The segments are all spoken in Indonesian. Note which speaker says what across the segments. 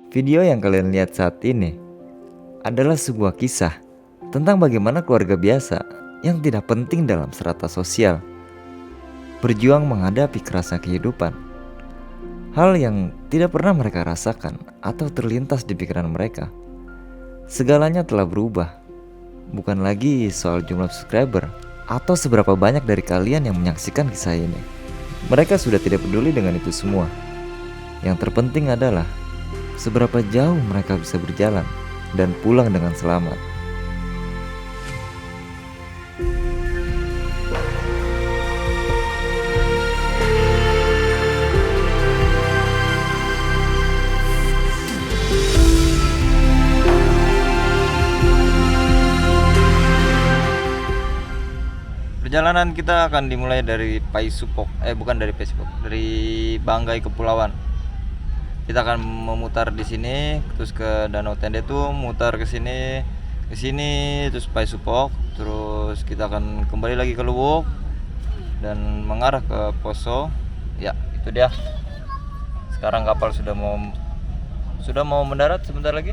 Speaker 1: Video yang kalian lihat saat ini adalah sebuah kisah tentang bagaimana keluarga biasa yang tidak penting dalam strata sosial berjuang menghadapi kerasnya kehidupan. Hal yang tidak pernah mereka rasakan atau terlintas di pikiran mereka. Segalanya telah berubah. Bukan lagi soal jumlah subscriber atau seberapa banyak dari kalian yang menyaksikan kisah ini. Mereka sudah tidak peduli dengan itu semua. Yang terpenting adalah seberapa jauh mereka bisa berjalan dan pulang dengan selamat. Perjalanan kita akan dimulai dari Paisupok, bukan dari Paisupok, dari Banggai Kepulauan. Kita akan memutar di sini, terus ke Danau Tende tuh, mutar ke sini, terus Paisupok, terus kita akan kembali lagi ke Luwuk dan mengarah ke Poso. Ya, itu dia. Sekarang kapal sudah mau mendarat sebentar lagi.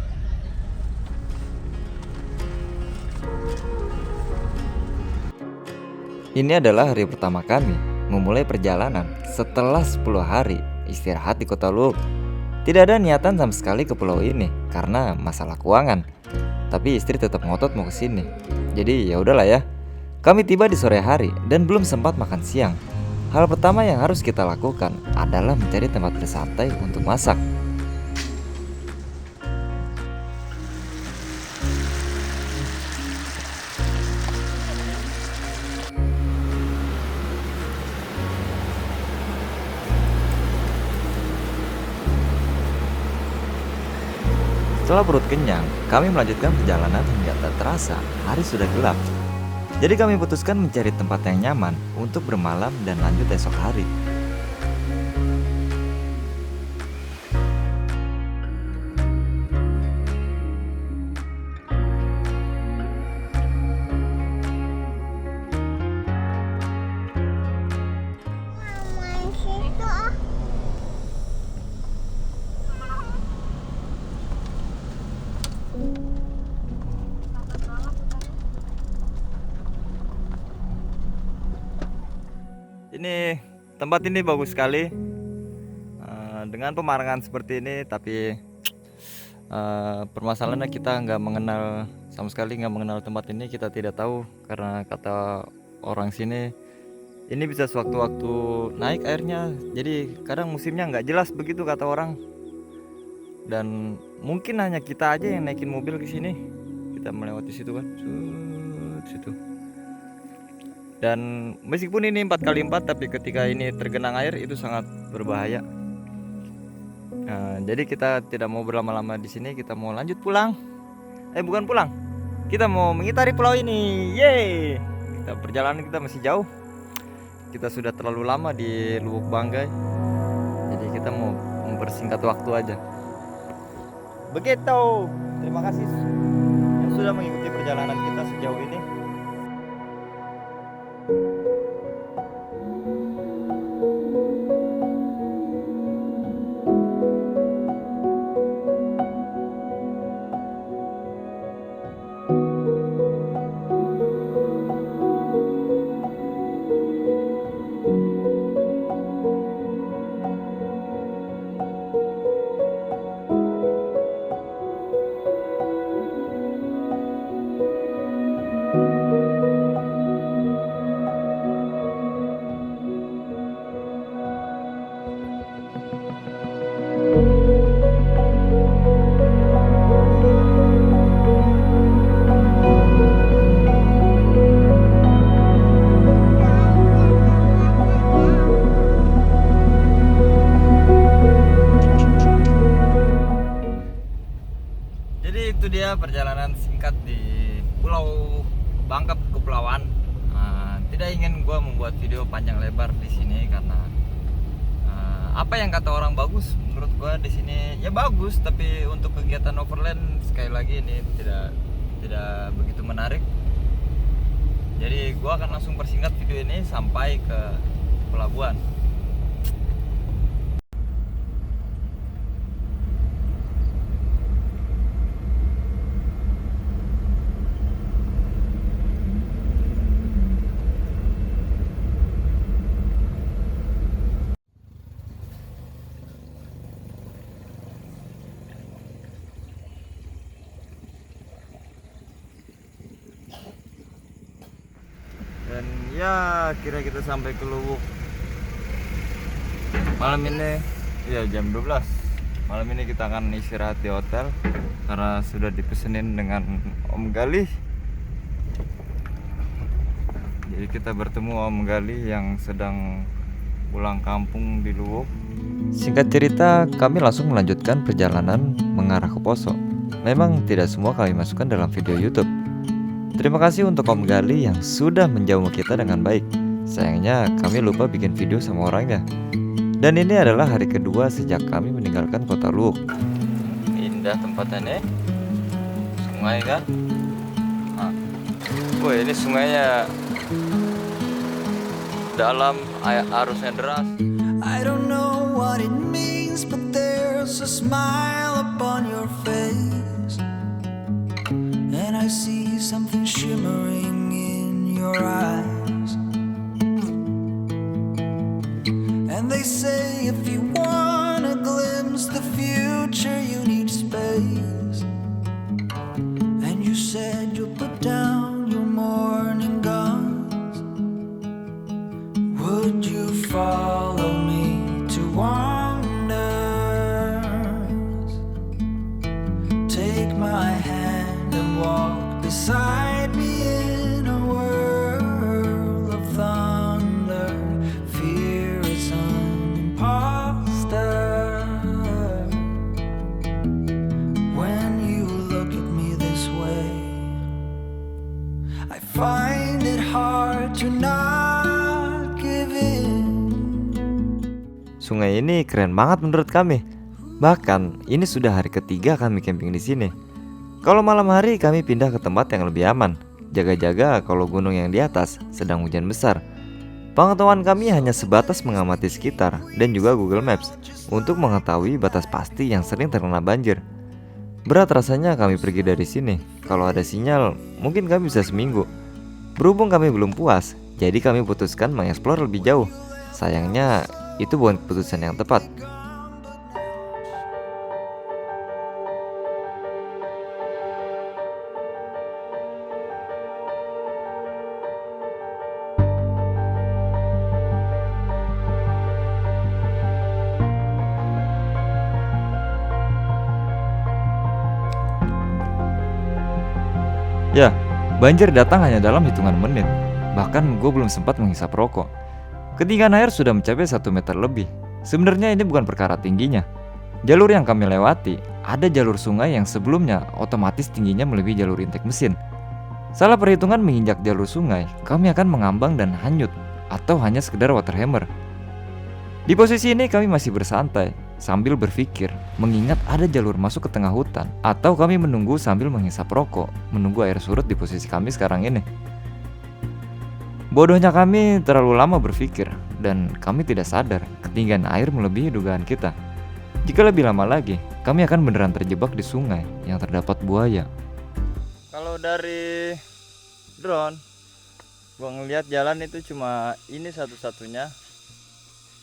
Speaker 1: Ini adalah hari pertama kami memulai perjalanan setelah 10 hari istirahat di Kota Luwuk. Tidak ada niatan sama sekali ke pulau ini karena masalah keuangan. Tapi istri tetap ngotot mau ke sini. Jadi ya udahlah ya. Kami tiba di sore hari dan belum sempat makan siang. Hal pertama yang harus kita lakukan adalah mencari tempat bersantai untuk masak. Setelah perut kenyang, kami melanjutkan perjalanan hingga tak terasa hari sudah gelap. Jadi kami putuskan mencari tempat yang nyaman untuk bermalam dan lanjut esok hari.
Speaker 2: Main situ ah.
Speaker 1: Ini tempat ini bagus sekali dengan pemandangan seperti ini, tapi permasalahannya kita nggak mengenal sama sekali, nggak mengenal tempat ini. Kita tidak tahu karena kata orang sini ini bisa sewaktu-waktu naik airnya, jadi kadang musimnya nggak jelas begitu kata orang. Dan mungkin hanya kita aja yang naikin mobil ke sini. Kita melewati situ kan, situ. Dan meskipun ini 4x4, tapi ketika ini tergenang air itu sangat berbahaya. Jadi kita tidak mau berlama-lama di sini, kita mau lanjut pulang. Bukan pulang, kita mau mengitari pulau ini. Yeay! Perjalanan kita masih jauh. Kita sudah terlalu lama di Luwuk Banggai. Jadi kita mau mempersingkat waktu aja. Begitu. Terima kasih yang sudah mengikuti perjalanan kita sejauh ini. Itu dia perjalanan singkat di Pulau Bangka Kepulauan. Tidak ingin gue membuat video panjang lebar di sini karena apa yang kata orang bagus, menurut gue di sini ya bagus, tapi untuk kegiatan overland sekali lagi ini tidak begitu menarik. Jadi gue akan langsung persingkat video ini sampai ke pelabuhan. Ya, kira kita sampai ke Luwuk malam ini. Ya, jam 12. Malam ini kita akan istirahat di hotel karena sudah dipesenin dengan Om Galih. Jadi kita bertemu Om Galih yang sedang pulang kampung di Luwuk. Singkat cerita, kami langsung melanjutkan perjalanan mengarah ke Poso. Memang tidak semua kami masukkan dalam video YouTube. Terima kasih untuk Om Galih yang sudah menjamu kita dengan baik. Sayangnya kami lupa bikin video sama orangnya. Dan ini adalah hari kedua sejak kami meninggalkan kota Luwuk. Indah tempatnya, sungai kan? Nah. Wah, ini sungainya dalam, arusnya deras.
Speaker 3: I don't know what it means, but there's a smile upon your face, and I see something shimmering in your eyes. And they say if you want to glimpse the future, you need space. And you said you'll put down your morning guns. Would you follow me to wonders? Take my hand and walk beside me in a world of thunder. Fear is an imposter. When you look at me this way, I find it hard to not give in.
Speaker 1: Sungai ini keren banget menurut kami. Bahkan ini sudah hari ketiga kami camping di sini. Kalau malam hari kami pindah ke tempat yang lebih aman, jaga-jaga kalau gunung yang di atas sedang hujan besar. Pengetahuan kami hanya sebatas mengamati sekitar dan juga Google Maps untuk mengetahui batas pasti yang sering terkena banjir. Berat rasanya kami pergi dari sini. Kalau ada sinyal, mungkin kami bisa seminggu. Berhubung kami belum puas, jadi kami putuskan mengeksplor lebih jauh. Sayangnya, itu bukan keputusan yang tepat. Ya, banjir datang hanya dalam hitungan menit. Bahkan gue belum sempat menghisap rokok. Ketinggian air sudah mencapai 1 meter lebih. Sebenarnya ini bukan perkara tingginya. Jalur yang kami lewati, ada jalur sungai yang sebelumnya otomatis tingginya melebihi jalur intake mesin. Salah perhitungan menginjak jalur sungai, kami akan mengambang dan hanyut, atau hanya sekedar water hammer. Di posisi ini kami masih bersantai, sambil berpikir, mengingat ada jalur masuk ke tengah hutan, atau kami menunggu sambil menghisap rokok, menunggu air surut di posisi kami sekarang ini. Bodohnya kami terlalu lama berpikir, dan kami tidak sadar ketinggian air melebihi dugaan kita. Jika lebih lama lagi, kami akan beneran terjebak di sungai yang terdapat buaya. Kalau dari drone, gua ngelihat jalan itu cuma ini satu-satunya,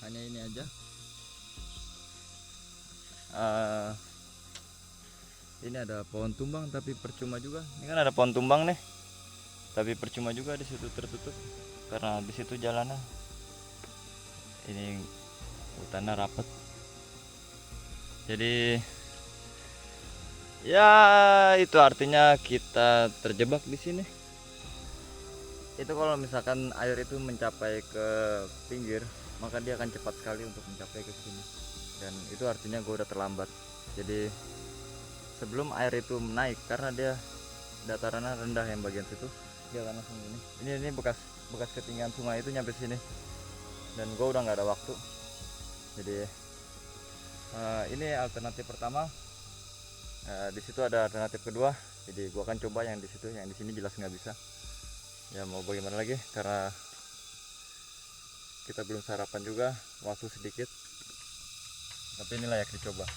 Speaker 1: hanya ini aja. Ini ada pohon tumbang tapi percuma juga. Ini kan ada pohon tumbang nih, tapi percuma juga, di situ tertutup karena di situ jalannya ini hutannya rapat. Jadi ya itu artinya kita terjebak di sini. Itu kalau misalkan air itu mencapai ke pinggir, maka dia akan cepat sekali untuk mencapai ke sini. Dan itu artinya gue udah terlambat. Jadi sebelum air itu naik, karena dia datarannya rendah yang bagian situ, dia akan langsung ini bekas ketinggian sungai itu nyampe sini. Dan gue udah nggak ada waktu. Jadi ini alternatif pertama. Di situ ada alternatif kedua. Jadi gue akan coba yang di situ, yang di sini jelas nggak bisa. Ya mau bagaimana lagi, karena kita belum sarapan juga, waktu sedikit. Tapi ini layak dicoba.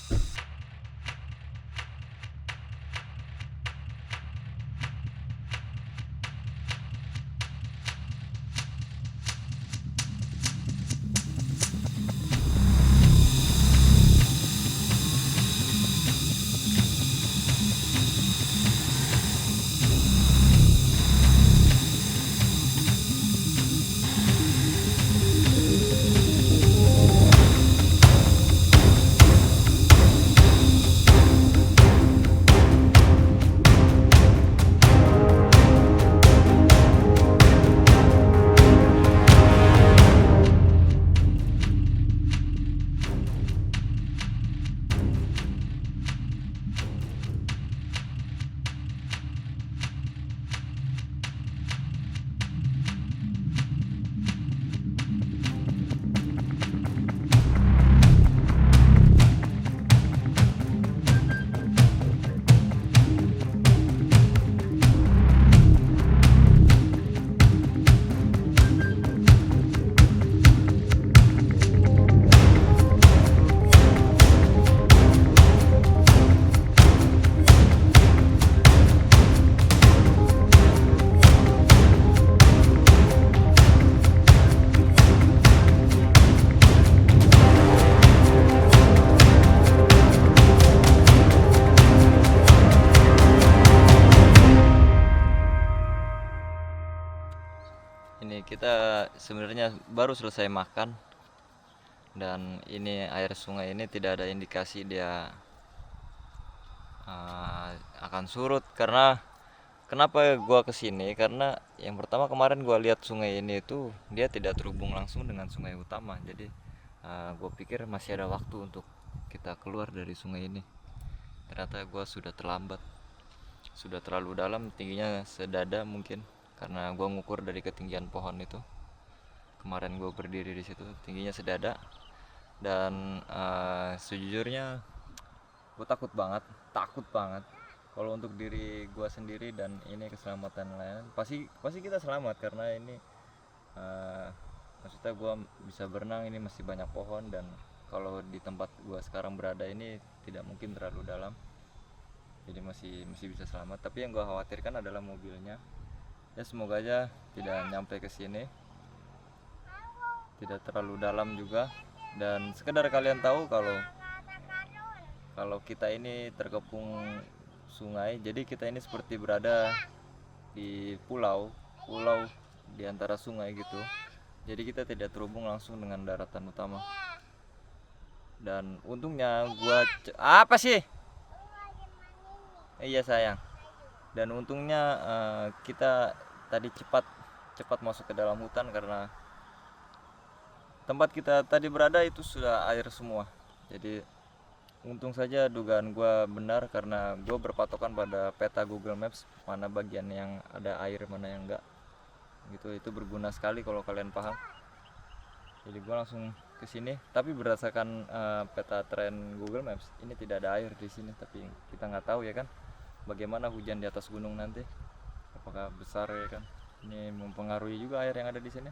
Speaker 1: sebenarnya baru selesai makan, dan ini air sungai ini tidak ada indikasi dia akan surut. Karena kenapa gua kesini, karena yang pertama kemarin gua lihat sungai ini itu dia tidak terhubung langsung dengan sungai utama. Jadi gua pikir masih ada waktu untuk kita keluar dari sungai ini. Ternyata gua sudah terlambat, sudah terlalu dalam, tingginya sedada mungkin, karena gua ngukur dari ketinggian pohon itu. Kemarin gua berdiri di situ tingginya sedada, dan sejujurnya gue takut banget kalau untuk diri gue sendiri, dan ini keselamatan lain. Pasti kita selamat, karena ini maksudnya gue bisa berenang, ini masih banyak pohon, dan kalau di tempat gue sekarang berada ini tidak mungkin terlalu dalam, jadi masih bisa selamat. Tapi yang gue khawatirkan adalah mobilnya. Ya semoga aja tidak nyampe ke sini, tidak terlalu dalam juga. Dan sekedar kalian tahu kalau kita ini terkepung sungai, jadi kita ini seperti berada di pulau di antara sungai gitu. Jadi kita tidak terhubung langsung dengan daratan utama. Dan untungnya apa sih? Iya sayang. Dan untungnya kita tadi cepat masuk ke dalam hutan, karena tempat kita tadi berada itu sudah air semua. Jadi untung saja dugaan gue benar, karena gue berpatokan pada peta Google Maps, mana bagian yang ada air, mana yang enggak. Gitu, itu berguna sekali kalau kalian paham. Jadi gue langsung ke sini, tapi berdasarkan peta tren Google Maps ini tidak ada air di sini. Tapi kita nggak tahu ya kan, bagaimana hujan di atas gunung nanti, apakah besar ya kan. Ini mempengaruhi juga air yang ada di sini.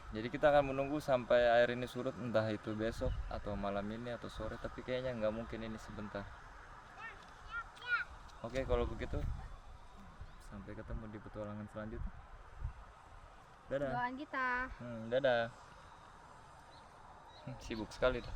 Speaker 1: Jadi kita akan menunggu sampai air ini surut, entah itu besok atau malam ini atau sore, tapi kayaknya nggak mungkin ini sebentar. Oke, kalau begitu sampai ketemu di petualangan selanjutnya. Dadah.
Speaker 2: Doain kita.
Speaker 1: Dadah. Sibuk sekali tuh.